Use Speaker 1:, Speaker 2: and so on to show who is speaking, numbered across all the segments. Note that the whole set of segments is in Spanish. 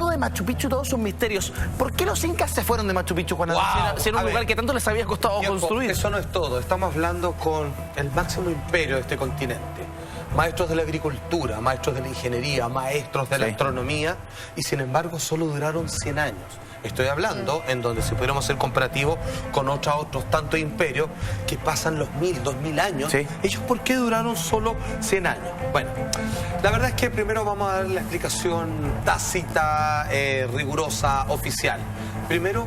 Speaker 1: hablando de Machu Picchu y todos sus misterios, ¿por qué los incas se fueron de Machu Picchu, Juan Andrés? Si era un lugar que tanto les había costado construir.
Speaker 2: Eso no es todo. Estamos hablando con el máximo imperio de este continente. Maestros de la agricultura, maestros de la ingeniería, maestros de la astronomía, y sin embargo solo duraron 100 años. Estoy hablando en donde si pudiéramos hacer comparativo con otros tantos imperios que pasan los 1000, 2000 años. Sí. ¿Ellos por qué duraron solo 100 años? Bueno, la verdad es que primero vamos a dar la explicación tácita, rigurosa, oficial. Primero,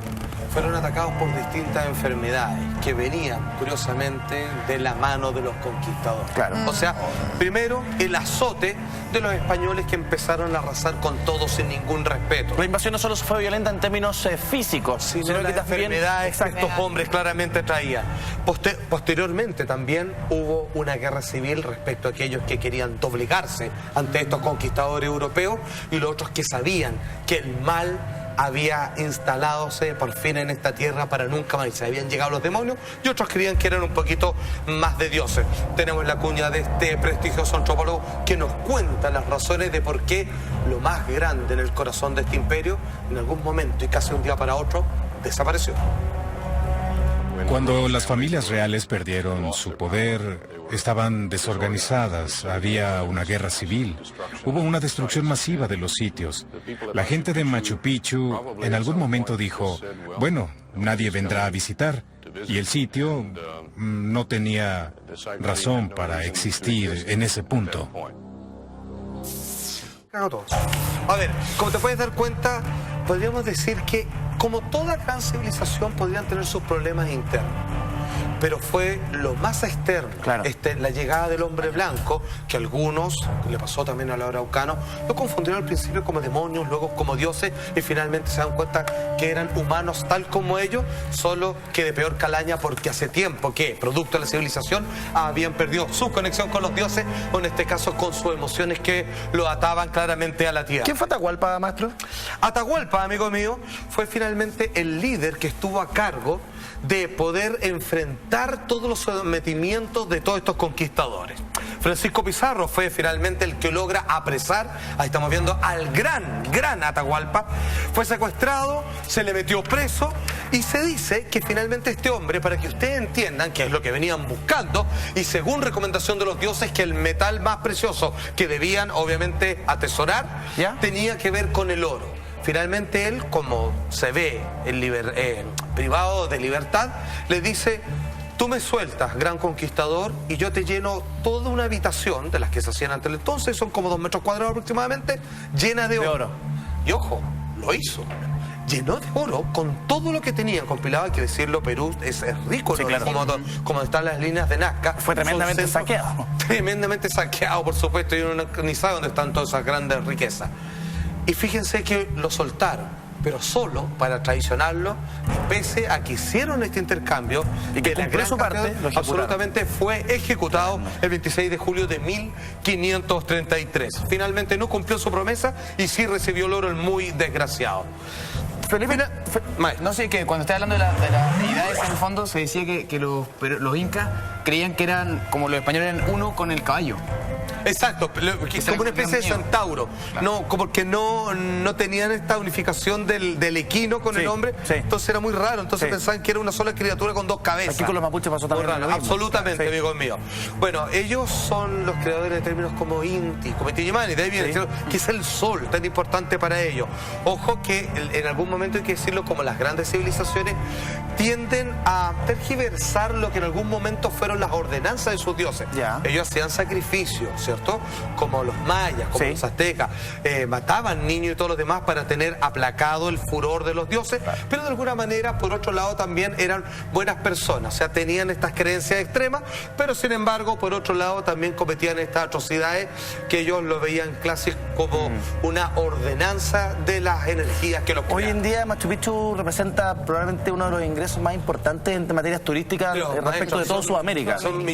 Speaker 2: fueron atacados por distintas enfermedades que venían, curiosamente, de la mano de los conquistadores. Claro. O sea, primero, el azote de los españoles que empezaron a arrasar con todo sin ningún respeto.
Speaker 1: La invasión no solo fue violenta en términos físicos,
Speaker 2: sino las enfermedades que estos hombres claramente traían. Posteriormente también hubo una guerra civil respecto a aquellos que querían doblegarse ante estos conquistadores europeos y los otros que sabían que el mal había instaládose por fin en esta tierra para nunca más. Se habían llegado los demonios y otros creían que eran un poquito más de dioses. Tenemos la cuña de este prestigioso antropólogo que nos cuenta las razones de por qué lo más grande en el corazón de este imperio en algún momento y casi un día para otro desapareció.
Speaker 3: Cuando las familias reales perdieron su poder, estaban desorganizadas, había una guerra civil, hubo una destrucción masiva de los sitios. La gente de Machu Picchu en algún momento dijo, bueno, nadie vendrá a visitar, y el sitio no tenía razón para existir en ese punto.
Speaker 2: A ver, como te puedes dar cuenta, podríamos decir que como toda gran civilización podrían tener sus problemas internos, pero fue lo más externo, la llegada del hombre blanco, que a algunos, le pasó también a los araucanos, lo confundieron al principio como demonios, luego como dioses, y finalmente se dan cuenta que eran humanos tal como ellos, solo que de peor calaña, porque hace tiempo que, producto de la civilización, habían perdido su conexión con los dioses, o en este caso con sus emociones que lo ataban claramente a la tierra.
Speaker 1: ¿Quién fue Atahualpa, maestro?
Speaker 2: Atahualpa, amigo mío, fue finalmente el líder que estuvo a cargo de poder enfrentar todos los sometimientos de todos estos conquistadores. Francisco Pizarro fue finalmente el que logra apresar, ahí estamos viendo al gran Atahualpa, fue secuestrado, se le metió preso y se dice que finalmente este hombre, para que ustedes entiendan que es lo que venían buscando y según recomendación de los dioses que el metal más precioso que debían obviamente atesorar, tenía que ver con el oro. Finalmente él, como se ve privado de libertad, le dice, tú me sueltas, gran conquistador, y yo te lleno toda una habitación, de las que se hacían antes del entonces, son como 2 metros cuadrados aproximadamente, llena de oro. Y ojo, lo hizo. Llenó de oro con todo lo que tenían compilado, hay que decirlo, Perú es rico, sí, claro, como están las líneas de Nazca.
Speaker 1: Fue tremendamente saqueado.
Speaker 2: Tremendamente saqueado, por supuesto, y uno ni sabe dónde están todas esas grandes riquezas. Y fíjense que lo soltaron, pero solo para traicionarlo, pese a que hicieron este intercambio y que la gran parte absolutamente fue ejecutado el 26 de julio de 1533. Finalmente no cumplió su promesa y sí recibió el oro, el muy desgraciado.
Speaker 4: Felipe, no sé, que cuando estaba hablando de las deidades, en el fondo se decía que los incas creían que eran, como los españoles, eran uno con el caballo.
Speaker 2: Exacto, como una especie de centauro. Claro. No, como que no tenían esta unificación del equino con el hombre, entonces era muy raro, entonces pensaban que era una sola criatura con 2 cabezas.
Speaker 1: Aquí con los mapuches pasó también lo mismo.
Speaker 2: Absolutamente, amigo mío. Bueno, ellos son los creadores de términos como Inti, como Inti-Illimani, de ahí viene, que es el sol, tan importante para ellos. Ojo que en algún momento hay que decirlo, como las grandes civilizaciones tienden a tergiversar lo que en algún momento fueron las ordenanzas de sus dioses. Ellos hacían sacrificios, ¿cierto? Como los mayas, como los aztecas, mataban niños y todos los demás para tener aplacado el furor de los dioses, pero de alguna manera, por otro lado, también eran buenas personas, o sea, tenían estas creencias extremas, pero sin embargo, por otro lado, también cometían estas atrocidades que ellos lo veían clásicos como una ordenanza de las energías que los
Speaker 1: Hoy en día Machu Picchu representa probablemente uno de los ingresos más importantes en materias turísticas respecto de toda Sudamérica.
Speaker 2: Son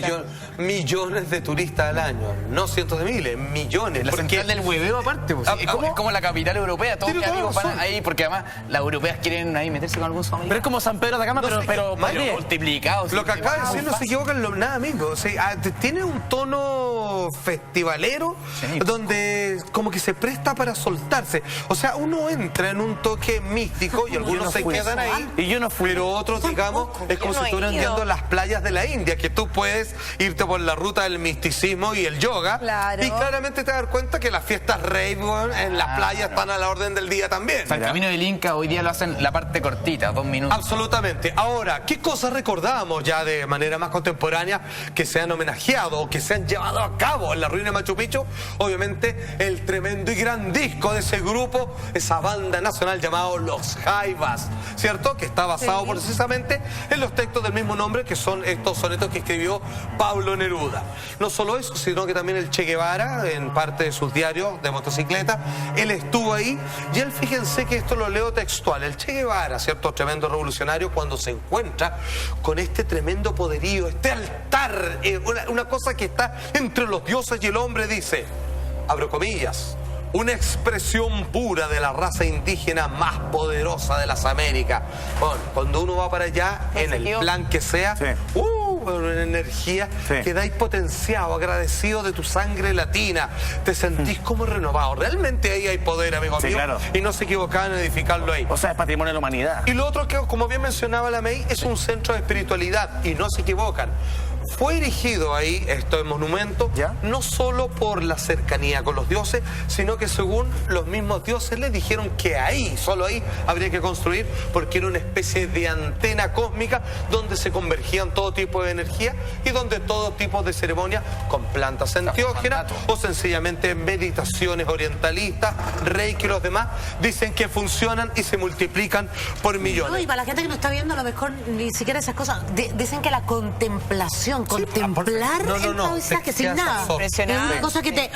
Speaker 2: millones de turistas al año, no cientos de miles, millones.
Speaker 4: La central del hueveo aparte, pues, es como la capital europea, todos mis amigos van ahí, porque además las europeas quieren ahí meterse con algún sudamericano.
Speaker 1: Pero es como San Pedro de Atacama, pero
Speaker 4: multiplicado.
Speaker 2: Lo que acaba de decir no se equivocan nada, amigo. O sea, tiene un tono festivalero, donde como como que se presta para soltarse. O sea, uno entra en un toque místico y algunos se quedan ahí.
Speaker 1: Y yo no fui.
Speaker 2: Pero otros, digamos, es como si estuvieran viendo las playas de la India, que tú puedes irte por la ruta del misticismo y el yoga.
Speaker 5: Claro.
Speaker 2: Y claramente te das cuenta que las fiestas rave en las playas están a la orden del día también.
Speaker 4: O sea, el camino del Inca hoy día lo hacen la parte cortita, 2 minutos.
Speaker 2: Absolutamente. Ahora, ¿qué cosas recordamos ya de manera más contemporánea que se han homenajeado o que se han llevado a cabo en la ruina de Machu Picchu? Obviamente, el tremendo y gran disco de ese grupo, esa banda nacional llamado Los Jaivas, ¿cierto? Que está basado precisamente en los textos del mismo nombre, que son estos sonetos que escribió Pablo Neruda. No solo eso, sino que también el Che Guevara, en parte de sus diarios de motocicleta, él estuvo ahí, y él, fíjense que esto lo leo textual, el Che Guevara, ¿cierto? Tremendo revolucionario, cuando se encuentra con este tremendo poderío, este altar, una cosa que está entre los dioses y el hombre, dice, abro comillas, una expresión pura de la raza indígena más poderosa de las Américas. Bueno, cuando uno va para allá, en el plan que sea, una energía, quedáis potenciado, agradecido de tu sangre latina, te sentís como renovado. Realmente ahí hay poder, amigo mío,
Speaker 1: claro.
Speaker 2: Y no se equivocaban en edificarlo ahí.
Speaker 1: O sea, es patrimonio de la humanidad.
Speaker 2: Y lo otro que, como bien mencionaba la May, es un centro de espiritualidad, y no se equivocan. Fue erigido ahí, este monumento, no solo por la cercanía con los dioses, sino que según los mismos dioses les dijeron que ahí, solo ahí, habría que construir, porque era una especie de antena cósmica donde se convergían todo tipo de energía y donde todo tipo de ceremonias con plantas enteógenas o sencillamente meditaciones orientalistas, reiki y los demás, dicen que funcionan y se multiplican por millones.
Speaker 5: No, y para la gente que no está viendo, a lo mejor ni siquiera esas cosas, dicen que la contemplación, contemplar el paisaje sin nada, es una cosa que te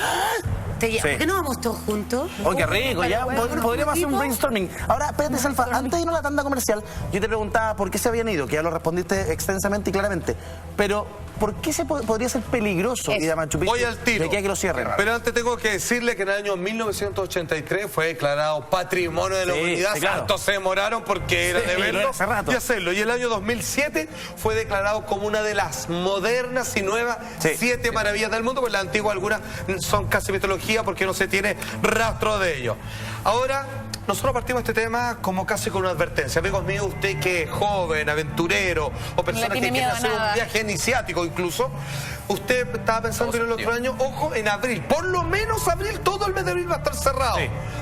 Speaker 5: lleva. ¿Por qué no vamos todos juntos?
Speaker 1: Oh, qué rico, ya podríamos hacer un brainstorming. Ahora, espérate, Salfa, antes de irnos a la tanda comercial, yo te preguntaba por qué se habían ido, que ya lo respondiste extensamente y claramente, pero ¿por qué podría ser peligroso ir a Machu Picchu?
Speaker 2: Voy al tiro.
Speaker 1: De aquí a que lo cierren.
Speaker 2: Pero antes tengo que decirle que en el año 1983 fue declarado Patrimonio de la Humanidad. Claro. Se demoraron porque era de verlo y hacerlo. Y el año 2007 fue declarado como una de las modernas y nuevas 7 maravillas del mundo, pues las antiguas algunas son casi mitología porque no se tiene rastro de ello. Ahora, nosotros partimos de este tema como casi con una advertencia. Amigos míos, usted que es joven, aventurero o persona que quiere hacer un viaje iniciático incluso, usted estaba pensando en el otro año, ojo, en abril, por lo menos abril, todo el mes de abril va a estar cerrado.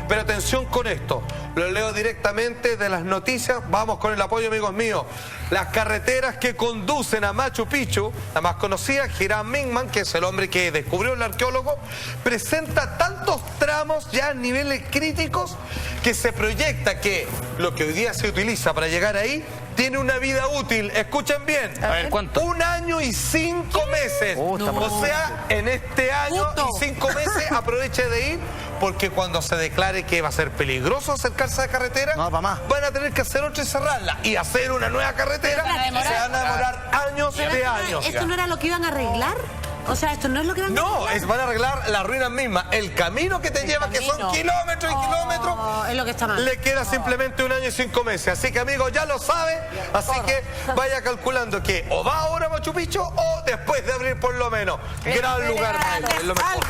Speaker 2: Pero atención con esto, lo leo directamente de las noticias, vamos con el apoyo, amigos míos. Las carreteras que conducen a Machu Picchu, la más conocida, Hiram Minman, que es el hombre que descubrió el arqueólogo, presenta tantos tramos ya a niveles críticos que se proyecta que lo que hoy día se utiliza para llegar ahí tiene una vida útil, escuchen bien,
Speaker 1: a ver, ¿cuánto?
Speaker 2: 1 año y 5 meses. O sea, en este año y 5 meses aproveche de ir, porque cuando se declare que va a ser peligroso acercarse a la carretera, van a tener que hacer otra y cerrarla y hacer una nueva carretera. Se van a demorar años de años.
Speaker 5: ¿Esto no era lo que iban a arreglar? O sea, esto no es lo que van a arreglar.
Speaker 2: No, van a arreglar las ruinas mismas. El camino que te lleva, que son kilómetros y kilómetros,
Speaker 5: es lo que está mal.
Speaker 2: le queda simplemente 1 año y 5 meses. Así que, amigos, ya lo sabe. Así que vaya calculando que o va ahora a Machu Picchu o después de abril por lo menos. Gran lugar, es lo mejor.